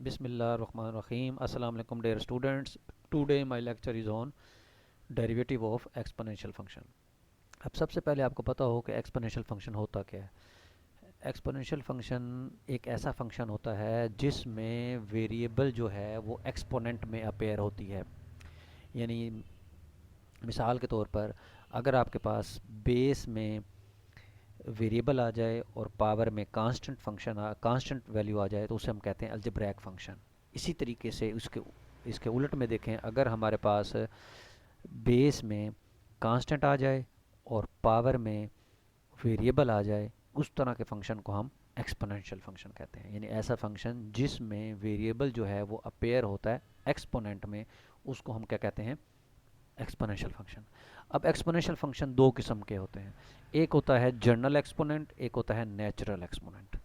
Bismillahirrahmanirrahim. Assalamu alaikum dear students. Today my lecture is on derivative of exponential function. अब सबसे पहले आपको पता हो कि एक्सपोनेंशियल फंक्शन होता क्या है। एक्सपोनेंशियल फंक्शन एक ऐसा फंक्शन होता है जिसमें वेरिएबल जो है वो एक्सपोनेंट में अपेयर होती है। यानी मिसाल के तौर पर अगर आपके पास बेस में वेरिएबल आ जाए और पावर में कांस्टेंट वैल्यू आ जाए तो उसे हम कहते हैं अलजेब्रैक फंक्शन। इसी तरीके से उसके इसके उलट में देखें, अगर हमारे पास बेस में कांस्टेंट आ जाए और पावर में वेरिएबल आ जाए, उस तरह के फंक्शन को हम एक्सपोनेंशियल फंक्शन कहते हैं। यानी ऐसा फंक्शन जिसमें वेरिएबल जो है वो अपेयर होता है एक्सपोनेंट में, उसको हम क्या कहते हैं, एक्सपोनेंशियल फंक्शन। अब एक्सपोनेंशियल फंक्शन दो किस्म के होते हैं, एक होता है जनरल एक्सपोनेंट, एक होता है नेचुरल एक्सपोनेंट।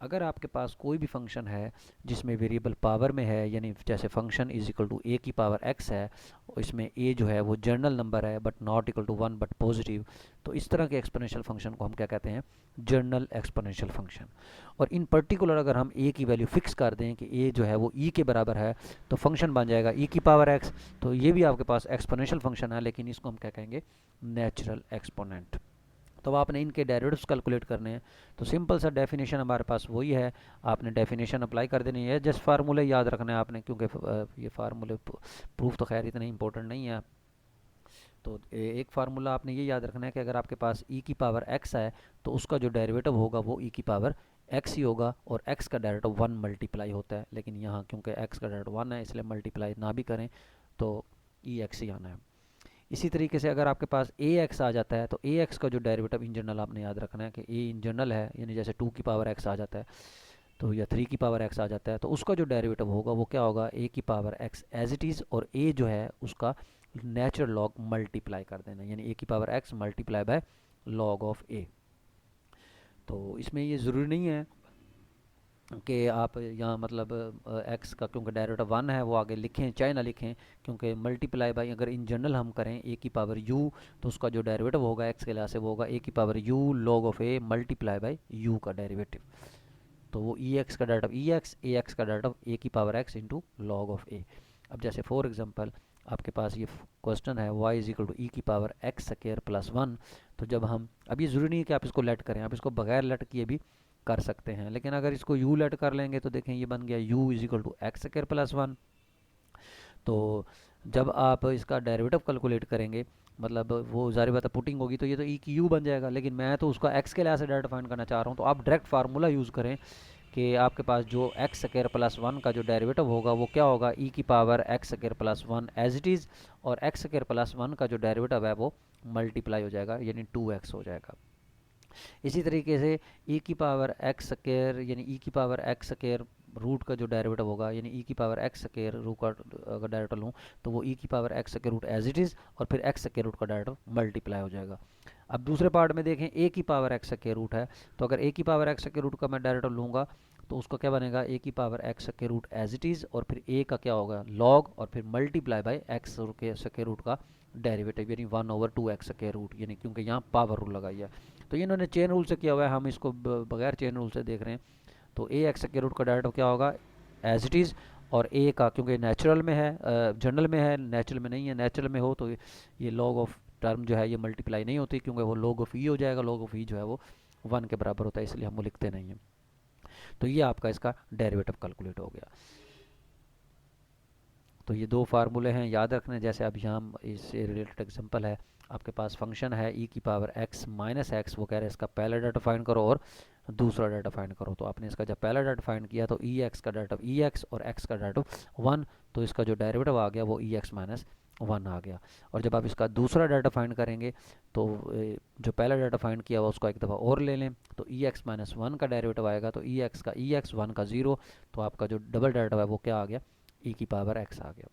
अगर आपके पास कोई भी फंक्शन है जिसमें वेरिएबल पावर में है, यानी जैसे फंक्शन इज इक्वल टू ए की पावर एक्स है, और इसमें ए जो है वो जनरल नंबर है but not equal to one but positive, तो इस तरह के एक्सपोनेंशियल फंक्शन को हम क्या कहते हैं, जनरल एक्सपोनेंशियल फंक्शन। और इन पर्टिकुलर अगर हम ए की वैल्यू फिक्स कर दें कि ए जो है वो ई के बराबर है, तो फंक्शन बन जाएगा ई की पावर एक्स। तो ये भी आपके पास एक्सपोनेंशियल फंक्शन है, लेकिन इसको हम क्या कहेंगे, नेचुरल एक्सपोनेंट। तो आपने इनके डेरिवेटिव्स कैलकुलेट करने हैं, तो सिंपल सा डेफिनेशन हमारे पास वही है, आपने डेफिनेशन अप्लाई कर देनी है। जस्ट फार्मूले याद रखना है आपने, क्योंकि ये फार्मूले प्रूफ तो खैर इतने इंपॉर्टेंट नहीं है। तो एक फार्मूला आपने ये याद रखना है कि अगर आपके पास ई की पावर एक्स है तो उसका जो डेरिवेटिव होगा वो ई की पावर एक्स ही होगा, और एक्स का डेरिवेटिव वन मल्टीप्लाई होता है, लेकिन यहाँ क्योंकि एक्स का डेरिवेटिव वन है इसलिए मल्टीप्लाई ना भी करें तो ई एक्स ही आना है। इसी तरीके से अगर आपके पास ए एक्स आ जाता है तो ए एक्स का जो डेरिवेटिव इन जनरल आपने याद रखना है कि ए इन जनरल है, यानी जैसे टू की पावर एक्स आ जाता है तो, या थ्री की पावर एक्स आ जाता है, तो उसका जो डेरिवेटिव होगा वो क्या होगा, ए की power x as it is, और ए जो है उसका नेचुरल लॉग मल्टीप्लाई कर देना, यानी ए की power x multiply by log of a. तो इसमें ये ज़रूरी नहीं है कि आप यहाँ मतलब एक्स का क्योंकि डेरिवेटिव वन है वो आगे लिखें चाहे ना लिखें, क्योंकि मल्टीप्लाई बाई अगर इन जनरल हम करें ए की पावर यू, तो उसका जो डेरिवेटिव होगा एक्स के लिहाज से वो होगा ए की power u log of a multiply by u का डेरिवेटिव। तो वो ई एक्स का derivative e x, a x का डेरिवेटिव ए की power x into log of a. अब जैसे फॉर एग्जांपल आपके पास ये क्वेश्चन है y is equal to e की power x square plus one. तो जब हम, अब ये ज़रूरी नहीं है कि आप इसको लेट करें, आप इसको बगैर लेट किए भी कर सकते हैं, लेकिन अगर इसको u लेट कर लेंगे तो देखें ये बन गया u is equal to x square plus one. तो जब आप इसका डेरिवेटिव कैलकुलेट करेंगे, मतलब वो ज़ाहिर बात है पुटिंग होगी तो ये तो ई की यू बन जाएगा, लेकिन मैं तो उसका एक्स के लिहाज से डायरेक्ट फाइंड करना चाह रहा हूँ, तो आप डायरेक्ट फार्मूला यूज़ करें कि आपके पास जो एक्स स्क्वायर प्लस वन का जो डेरिवेटिव होगा वो क्या होगा, ई की power x square plus one as it is, और एक्स स्क्वायर प्लस वन का जो डेरिवेटिव है वो मल्टीप्लाई हो जाएगा, यानी टू एक्स हो जाएगा। इसी तरीके से ई की पावर एक्स स्क्वायर यानी ई की पावर एक्स स्क्वायर रूट का जो डेरिवेटिव होगा, यानी ई की पावर एक्स स्क्वायर रूट का अगर डेरिवेटिव लूँ तो वो ई की power x square root as it is, और फिर एक्स स्क्वायर रूट का डेरिवेटिव मल्टीप्लाई हो जाएगा। अब दूसरे पार्ट में देखें ए की पावर एक्स स्क्वायर रूट है, तो अगर ए की पावर एक्स स्क्वायर रूट का मैं डेरिवेटिव लूँगा तो उसका क्या बनेगा, ए की power x square root as it is, और फिर ए का क्या होगा लॉग, और फिर मल्टीप्लाई बाय एक्स के स्क्वायर रूट का डेरिवेटिव, यानी one over two x square root, यानी क्योंकि यहाँ पावर रूल लगाई है। तो ये इन्होंने चेन रूल से किया हुआ है, हम इसको बगैर चेन रूल से देख रहे हैं। तो ए एक्स के रूट का डेरिवेटिव क्या होगा, एज इट इज़, और ए का क्योंकि नेचुरल में है, जनरल में है, नेचुरल में नहीं है, नेचुरल में हो तो ये लॉग ऑफ टर्म जो है ये मल्टीप्लाई नहीं होती, क्योंकि वो लॉग ऑफ ई हो जाएगा, लॉग ऑफ ई जो है वो वन के बराबर होता है, इसलिए हम वो लिखते नहीं हैं। तो ये आपका इसका डेरिवेटिव कैलकुलेट हो गया। तो ये दो फार्मूले हैं याद रखने, जैसे अब यहाँ इससे रिलेटेड एग्जांपल है, आपके पास फंक्शन है ई की पावर एक्स माइनस एक्स, वो कह रहे हैं इसका पहला डाटा फाइंड करो और दूसरा डाटा फाइंड करो। तो आपने इसका जब पहला डाटा फाइंड किया तो ई एक्स का डाटा ई एक्स और एक्स का डाटा वन, तो इसका जो डेरिवेटिव आ गया वो ई एक्स माइनस वन आ गया। और जब आप इसका दूसरा डाटा फाइंड करेंगे तो जो पहला डाटा फाइंड किया हुआ उसको एक दफ़ा और ले लें, तो ई एक्स माइनस वन का डेरिवेटिव आएगा, तो ई एक्स का ई एक्स वन का ज़ीरो, तो आपका जो डबल डाटा है वो क्या आ गया, ई की पावर एक्स आ गया।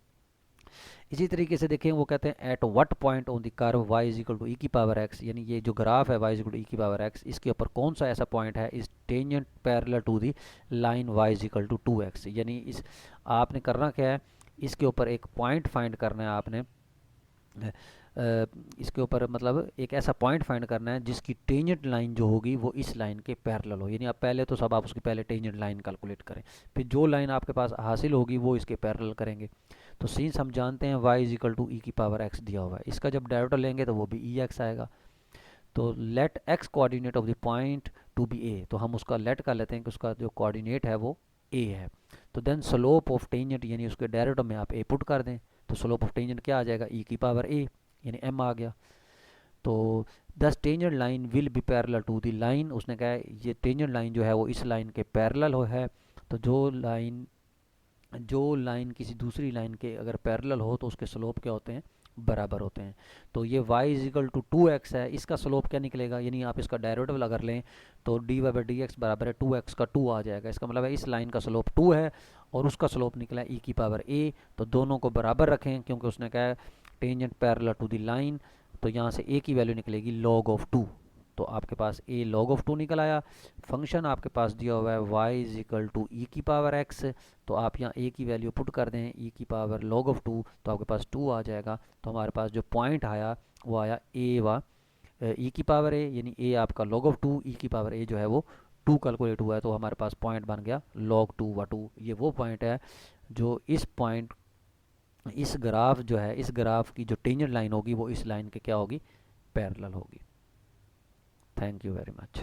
इसी तरीके से देखें, वो कहते हैं at what point on the curve y is equal to e की पावर x, यानी ये जो ग्राफ है y is equal to e की पावर x, इसके ऊपर कौन सा ऐसा पॉइंट है इस tangent parallel to the line y is equal to 2x, यानी इस आपने करना क्या है, इसके ऊपर एक पॉइंट फाइंड करना है आपने इसके ऊपर मतलब एक ऐसा पॉइंट फाइंड करना है जिसकी टेंजेंट लाइन जो होगी वो इस लाइन के पैरेलल हो, यानी आप पहले तो सब आप उसकी पहले टेंजेंट लाइन कैलकुलेट करें, फिर जो लाइन आपके पास हासिल होगी वो इसके पैरेलल करेंगे। तो सिंस हम जानते हैं y is equal to e की पावर x दिया हुआ है, इसका जब डेरिवेटिव लेंगे तो वो भी ई एक्स आएगा। तो let x coordinate of the point to be a, तो हम उसका लेट कर लेते हैं कि उसका जो कोऑर्डिनेट है वो a है। तो देन स्लोप ऑफ टेंजेंट यानी उसके डेरिवेटिव में आप a पुट कर दें, तो स्लोप ऑफ टेंजेंट क्या आ जाएगा, e की पावर a, यानी m आ गया। तो this tangent line will be parallel to the line, उसने कहा है ये टेंजेंट लाइन जो है वो इस लाइन के पैरेलल हो है। तो जो लाइन किसी दूसरी लाइन के अगर पैरेलल हो तो उसके स्लोप क्या होते हैं, बराबर होते हैं। तो ये y is equal to 2x है, इसका स्लोप क्या निकलेगा, यानी आप इसका डेरिवेटिव अगर लें तो dy बाई डी एक्स बराबर है 2x का 2 आ जाएगा। इसका मतलब है इस लाइन का स्लोप 2 है और उसका स्लोप निकला है e की पावर a। तो दोनों को बराबर रखें क्योंकि उसने कहा है tangent parallel to the line, तो यहाँ से a की वैल्यू निकलेगी log ऑफ 2। तो आपके पास a log ऑफ 2 निकल आया। फंक्शन आपके पास दिया हुआ है y is equal to e की पावर x, तो आप यहाँ a की वैल्यू पुट कर दें e की पावर log ऑफ 2, तो आपके पास 2 आ जाएगा। तो हमारे पास जो पॉइंट आया वो आया e की पावर a, यानी a आपका log ऑफ 2, e की पावर a जो है वो 2 कैलकुलेट हुआ है, तो हमारे पास पॉइंट बन गया log 2/2। ये वो पॉइंट है जो इस ग्राफ जो है, इस ग्राफ की जो टेंजेंट लाइन होगी वो इस लाइन के क्या होगी, पैरेलल होगी। Thank you very much.